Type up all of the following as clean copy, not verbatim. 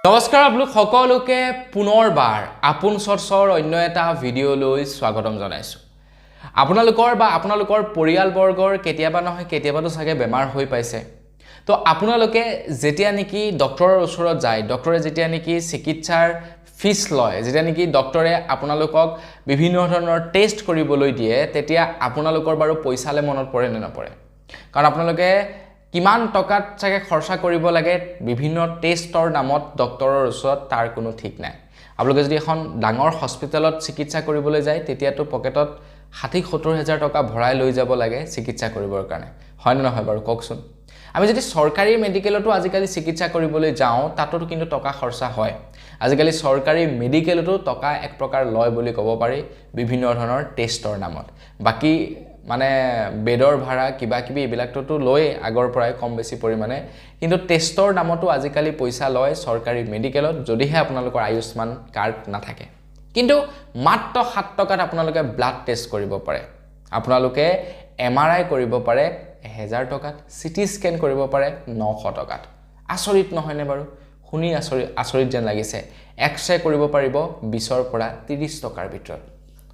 নমস্কাৰ আপোনালোক সকলোকে পুনৰবাৰ আপোন চৰ্চৰ অন্য এটা ভিডিঅ'লৈ স্বাগতম জনাইছো। আপোনালোকৰ পৰিয়ালবৰ্গৰ কেতিয়াবা নহয় কেতিয়াবাতো চাগে বেমাৰ হৈ পাইছে। তো আপোনালোকে যেতিয়া নেকি ডক্টৰৰ ওচৰত যায়, ডক্টৰে যেতিয়া নেকি চিকিৎসাৰ ফিস লয়, যেতিয়া নেকি ডক্টৰে আপোনালোকক বিভিন্ন ধৰণৰ টেষ্ট কৰিবলৈ দিয়ে, তেতিয়া আপোনালোকৰ বাৰু পইচালে মনত পৰে নে নপৰে? কাৰণ আপোনালোকে কিমান টকাত চাগে খৰচা কৰিব লাগে বিভিন্ন টেষ্টৰ নামত ডক্টৰৰ ওচৰত তাৰ কোনো ঠিক নাই। আপোনালোকে যদি এখন ডাঙৰ হস্পিটেলত চিকিৎসা কৰিবলৈ যায় তেতিয়াতো পকেটত ৬০-৭০ হাজাৰ টকা ভৰাই লৈ যাব লাগে চিকিৎসা কৰিবৰ কাৰণে, হয় নে নহয় বাৰু কওকচোন? আমি যদি চৰকাৰী মেডিকেলতো আজিকালি চিকিৎসা কৰিবলৈ যাওঁ তাতো কিন্তু টকা খৰচা হয়। আজিকালি চৰকাৰী মেডিকেলতো টকা এক প্ৰকাৰ লয় বুলি ক'ব পাৰি বিভিন্ন ধৰণৰ টেষ্টৰ নামত। বাকি মানে বেডৰ ভাড়া কিবা কিবি এইবিলাকতো লয় আগৰ পৰাই কম বেছি পৰিমাণে, কিন্তু টেষ্টৰ নামতো আজিকালি পইচা লয় চৰকাৰী মেডিকেলত যদিহে আপোনালোকৰ আয়ুষ্মান কাৰ্ড নাথাকে। কিন্তু মাত্ৰ ৭ টকাত আপোনালোকে ব্লাড টেষ্ট কৰিব পাৰে, আপোনালোকে MRI কৰিব পাৰে 1000 টকাত, CT স্কেন কৰিব পাৰে 900 টকাত। আচৰিত নহয়নে বাৰু? শুনি আচৰিত যেন লাগিছে। এক্সৰে কৰিব পাৰিব 20ৰ পৰা 30 টকাৰ ভিতৰত।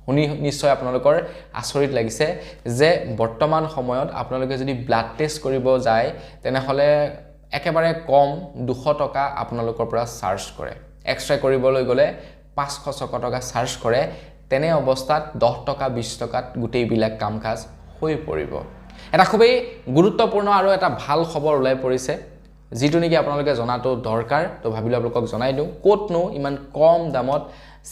শুনি নিশ্চয় আপোনালোকৰ আচৰিত লাগিছে যে বৰ্তমান সময়ত আপোনালোকে যদি ব্লাড টেষ্ট কৰিব যায় তেনেহলে একেবাৰে কম 200 টকা আপোনালোকৰ পৰা চাৰ্জ কৰে। এক্সৰে কৰিবলৈ গ'লে 500-600 টকা চাৰ্জ কৰে। তেনে অৱস্থাত 10 টকা 20 টকাত গোটেইবিলাক কাম কাজ হৈ পৰিব। এটা খুবেই গুৰুত্বপূৰ্ণ আৰু এটা ভাল খবৰ ওলাই পৰিছে যিটো নেকি আপোনালোকে জনাটো দৰকাৰ। তো ভাবিলো আপোনালোকক জনাই দিওঁ ক'তনো ইমান কম দামত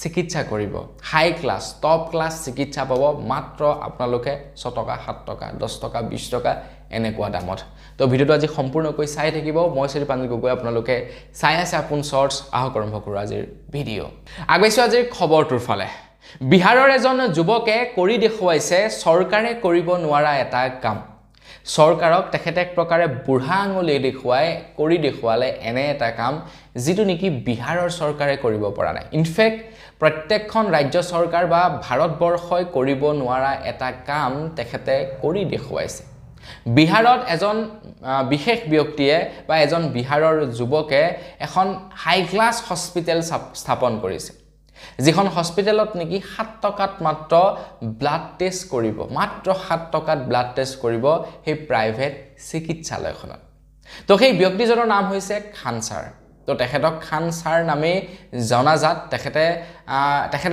চিকিৎসা কৰিব, হাই ক্লাছ টপ ক্লাছ চিকিৎসা পাব মাত্ৰ আপোনালোকে 6 টকা 7 টকা 10 টকা 20 টকা এনেকুৱা দামত। তো ভিডিঅ'টো আজি সম্পূৰ্ণকৈ চাই থাকিব। মই শ্ৰী পাঞ্জল গগৈ, আপোনালোকে চাই আছে আপোন চৰ্চ। আহক আৰম্ভ কৰোঁ আজিৰ ভিডিঅ'। আগবাইছোঁ আজিৰ খবৰটোৰ ফালে। বিহাৰৰ এজন যুৱকে কৰি দেখুৱাইছে চৰকাৰে কৰিব নোৱাৰা এটা কাম। চৰকাৰক তেখেতে এক প্ৰকাৰে বুঢ়া আঙুলি দেখুৱাই কৰি দেখুৱালে এনে এটা কাম যিটো নেকি বিহাৰৰ চৰকাৰে কৰিব পৰা নাই। ইনফেক্ট প্ৰত্যেকখন ৰাজ্য চৰকাৰ বা ভাৰতবৰ্ষই কৰিব নোৱাৰা এটা কাম তেখেতে কৰি দেখুৱাইছে। বিহাৰত এজন বিশেষ ব্যক্তিয়ে বা এজন বিহাৰৰ যুৱকে এখন হাই ক্লাছ হস্পিটেল স্থাপন কৰিছে, যিখন হস্পিটেলত নেকি 7 টকাত মাত্ৰ ব্লাড টেষ্ট কৰিব, মাত্ৰ 7 টকাত ব্লাড টেষ্ট কৰিব সেই প্ৰাইভেট চিকিৎসালয়খনত। তো সেই ব্যক্তিজনৰ নাম হৈছে খান ছাৰ। তো তেখেতক খান ছাৰ নামে জনাজাত। তেখেতে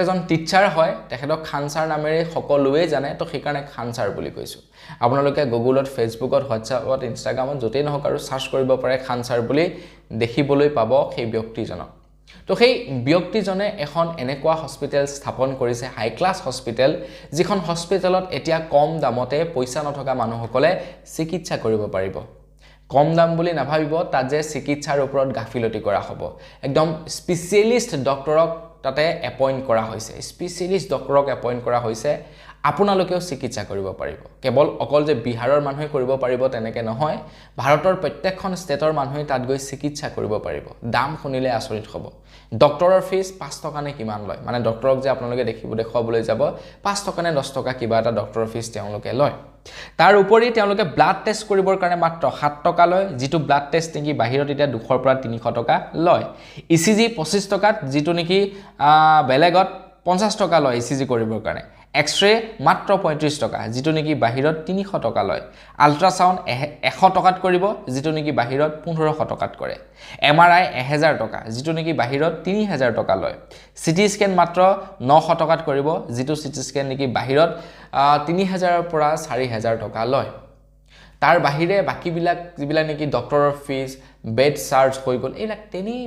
এজন টিচাৰ হয়, তেখেতক খান ছাৰ নামেৰে সকলোৱে জানে। তো সেইকাৰণে খান ছাৰ বুলি কৈছোঁ। আপোনালোকে গুগলত, ফেচবুকত, হোৱাটছআপত, ইনষ্টাগ্ৰামত য'তেই নহওক আৰু চাৰ্চ কৰিব পাৰে খান ছাৰ বুলি, দেখিবলৈ পাব সেই ব্যক্তিজনক। তো সেই ব্যক্তিজনে এখন এনেকুৱা হস্পিটেল স্থাপন কৰিছে, হাই ক্লাছ হস্পিটেল, যিখন হস্পিটেলত এতিয়া কম দামতে পইচা নথকা মানুহসকলে চিকিৎসা কৰিব পাৰিব। কম দাম বুলি নাভাবিব, তাত যে চিকিৎসাৰ ওপৰত গাফিলতি কৰা হ'ব। একদম স্পেচিয়েলিষ্ট ডক্টৰক তাতে এপইণ্ট কৰা হৈছে, স্পেচিয়েলিষ্ট ডক্টৰক এপইণ্ট কৰা হৈছে। আপোনালোকেও চিকিৎসা কৰিব পাৰিব। কেৱল অকল যে বিহাৰৰ মানুহে কৰিব পাৰিব তেনেকৈ নহয়, ভাৰতৰ প্ৰত্যেকখন ষ্টেটৰ মানুহে তাত গৈ চিকিৎসা কৰিব পাৰিব। দাম শুনিলে আচৰিত হ'ব। ডক্টৰৰ ফিজ 5 টকা নে কিমান লয়, মানে ডক্টৰক যে আপোনালোকে দেখুৱাবলৈ যাব 5 টকা নে 10 টকা কিবা এটা ডক্টৰৰ ফিজ তেওঁলোকে লয়। তাৰ উপৰি তেওঁলোকে ব্লাড টেষ্ট কৰিবৰ কাৰণে মাত্ৰ 7 টকা লয়, যিটো ব্লাড টেষ্ট নেকি বাহিৰত এতিয়া 200 পৰা 300 টকা লয়। ECG 25 টকাত, যিটো নেকি বেলেগত 50 টকা লয় ECG কৰিবৰ কাৰণে। এক্সৰে মাত্ৰ 35 টকা, যিটো নেকি বাহিৰত 300 টকা লয়। আল্ট্ৰাছাউণ্ড 100 টকাত কৰিব, যিটো নেকি বাহিৰত 1500 টকাত কৰে। MRI 1000 টকা, যিটো নেকি বাহিৰত 3000 টকা লয়। CT স্কেন মাত্ৰ 900 টকাত কৰিব, যিটো CT স্কেন নেকি বাহিৰত 3000 পৰা 4000 টকা লয়। তাৰ বাহিৰে বাকীবিলাক যিবিলাক নেকি ডক্টৰৰ ফিজ, বেড চাৰ্জ হৈ গ'ল, এইবিলাক তেনেই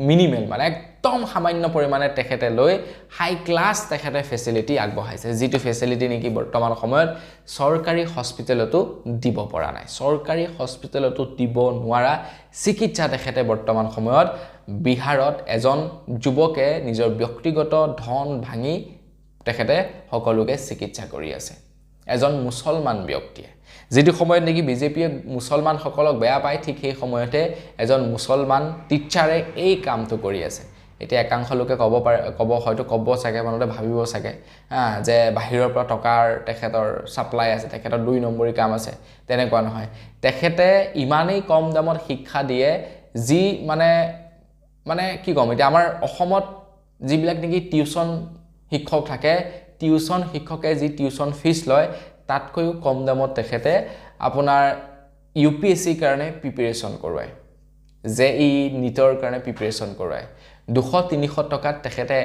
মিনিমেল, মানে একদম সামান্য পৰিমাণে তেখেতে লৈ হাই ক্লাছ তেখেতে ফেচিলিটি আগবঢ়াইছে, যিটো ফেচিলিটি নেকি বৰ্তমান সময়ত চৰকাৰী হস্পিটেলতো দিব পৰা নাই। চৰকাৰী হস্পিটেলতো দিব নোৱাৰা চিকিৎসা তেখেতে বৰ্তমান সময়ত বিহাৰত এজন যুৱকে নিজৰ ব্যক্তিগত ধন ভাঙি তেখেতে সকলোকে চিকিৎসা কৰি আছে। এজন মুছলমান ব্যক্তিয়ে, যিটো সময়ত নেকি বিজেপিয়ে মুছলমানসকলক বেয়া পায়, ঠিক সেই সময়তে এজন মুছলমান টিচাৰে এই কামটো কৰি আছে। এতিয়া একাংশ লোকে ক'ব চাগে, মনতে ভাবিব চাগে যে বাহিৰৰ পৰা টকাৰ তেখেতৰ সাপ্লাই আছে, তেখেতৰ 2 নম্বৰী কাম আছে। তেনেকুৱা নহয়, তেখেতে ইমানেই কম দামত শিক্ষা দিয়ে যি মানে মানে কি ক'ম এতিয়া আমাৰ অসমত যিবিলাক নেকি টিউচন শিক্ষক থাকে টিউচন শিক্ষকে যি টিউচন ফিজ লয় তাতকৈও কম দামত তেখেতে আপোনাৰ ইউপিএসসিৰ কাৰণে প্ৰিপাৰেচন কৰোৱায় জেই নিটৰ কাৰণে প্ৰিপাৰেচন কৰোৱায় 200-300 টকাত তেখেতে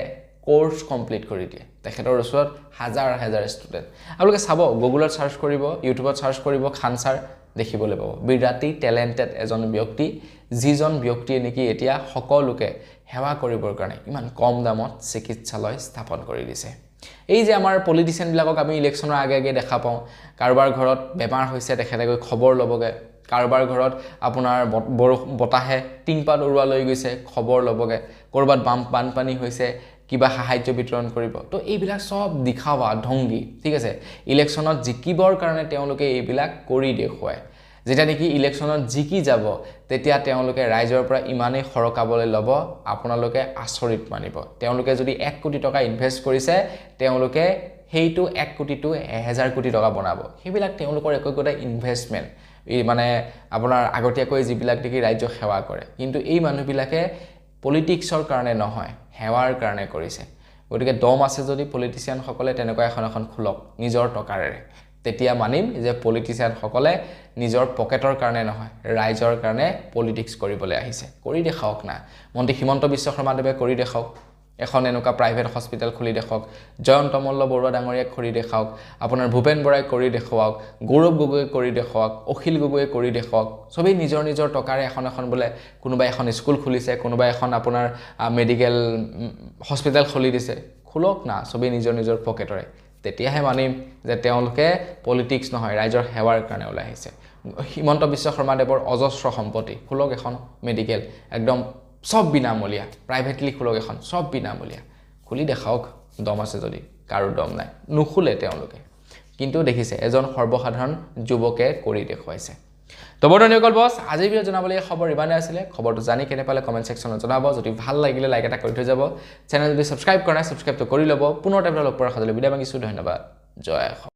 কোৰ্স কমপ্লিট কৰি দিয়ে তেখেতৰ ওচৰত হাজাৰ হাজাৰ ষ্টুডেন্ট আপোনালোকে চাব গুগলত সাৰ্চ কৰিব ইউটিউবত সাৰ্চ কৰিব খান ছাৰ দেখিবলৈ পাব বিৰাটি টেলেন্টেড এজন ব্যক্তি যিজন ব্যক্তিয়ে নেকি এতিয়া সকলোকে সেৱা কৰিবৰ কাৰণে ইমান কম দামত চিকিৎসালয় স্থাপন কৰি দিছে এই যে আমাৰ পলিটিচিয়ান বিলাকক আমি ইলেকশনৰ আগে আগে দেখা পাওঁ কাৰোবাৰ ঘৰত বেমাৰ হৈছে তেখেতে গৈ খবৰ ল'বগে কাৰোবাৰ ঘৰত আপোনাৰ বতাহে টিংপাত উৰুৱা লৈ গৈছে খবৰ ল'বগে কৰবাত বানপানী হৈছে কিবা সাহায্য বিতৰণ কৰিব তো এইবিলাক সব দেখাবা ঢংগী ঠিক আছে ইলেকশনত জিকিবৰ কাৰণে তেওঁলোকে এইবিলাক কৰি দেখুৱায় যেটা নেকি ইলেকশনত জিকি যাব তেতিয়া তেওঁলোকে ৰাইজৰ পৰা ইমানেই খৰকাবলৈ ল'ব আপোনালোকে আচৰিত মানিব তেওঁলোকে যদি 1 কোটি টকা ইনভেষ্ট কৰিছে তেওঁলোকে হেইটো 1 কোটিটো 1000 কোটি টকা বনাব সেইবিলাক তেওঁলোকৰ একোটা ইনভেষ্টমেন্ট এই মানে আপোনাৰ আগতীয়াকৈ যিবিলাক দেখি ৰাজ্য সেৱা কৰে কিন্তু এই মানুহবিলাকে পলিটিক্সৰ কাৰণে নহয় সেৱাৰ কাৰণে কৰিছে গতিকে দম আছে যদি পলিটিচিয়ান সকলে তেনেকৈ এখন খুলক নিজৰ টকাৰে তেতিয়া মানিম যে পলিটিচিয়ান সকলে নিজৰ পকেটৰ কাৰণে নহয় ৰাইজৰ কাৰণে পলিটিক্স কৰিবলৈ আহিছে কৰি দেখাওক না মন্ত্ৰী হিমন্ত বিশ্ব শৰ্মাদেৱে কৰি দেখাওক এখন এনেকুৱা প্ৰাইভেট হস্পিটেল খুলি দেখাওক জয়ন্ত মল্ল বৰুৱা ডাঙৰীয়া কৰি দেখাওক আপোনাৰ ভূপেন বৰাই কৰি দেখাওক গৌৰৱ গগৈ কৰি দেখাওক অখিল গগৈ কৰি দেখাওক সবেই নিজৰ নিজৰ টকাৰে এখন বলে কোনোবা এখন স্কুল খুলিছে কোনোবা এখন আপোনাৰ মেডিকেল হস্পিটেল খুলি দিছে খুলক না সবেই নিজৰ নিজৰ পকেটৰে তেতিয়াহে মানিম যে তেওঁলোকে পলিটিক্স নহয় ৰাইজৰ সেৱাৰ কাৰণে ওলাই আহিছে হিমন্ত বিশ্ব শৰ্মাদেৱৰ অজস্ৰ সম্পত্তি খুলক এখন মেডিকেল একদম সব বিনামূলীয়া প্ৰাইভেটলি খুলক এখন সব বিনামূলীয়া খুলি দেখাওক দম আছে যদি কাৰো দম নাই নুখুলে তেওঁলোকে কিন্তু দেখিছে এজন সৰ্বসাধাৰণ যুৱকে কৰি দেখুৱাইছে তো বন্ধুসকল বস আজি ভিডিও জনাবলৈ খবৰ ইমানে আছিল খবৰটো জানি কেনে পালে কমেন্ট সেকশনত জনাব যদি ভাল লাগিলে লাইক এটা কৰি থৈ যাব চেনেল যদি সাবস্ক্ৰাইব কৰা নাই সাবস্ক্ৰাইব তো কৰি লব পুনৰ টাইমলৈ লগ পোৱাৰ খাজলৈ বিদায় মাগিছো ধন্যবাদ জয় অসম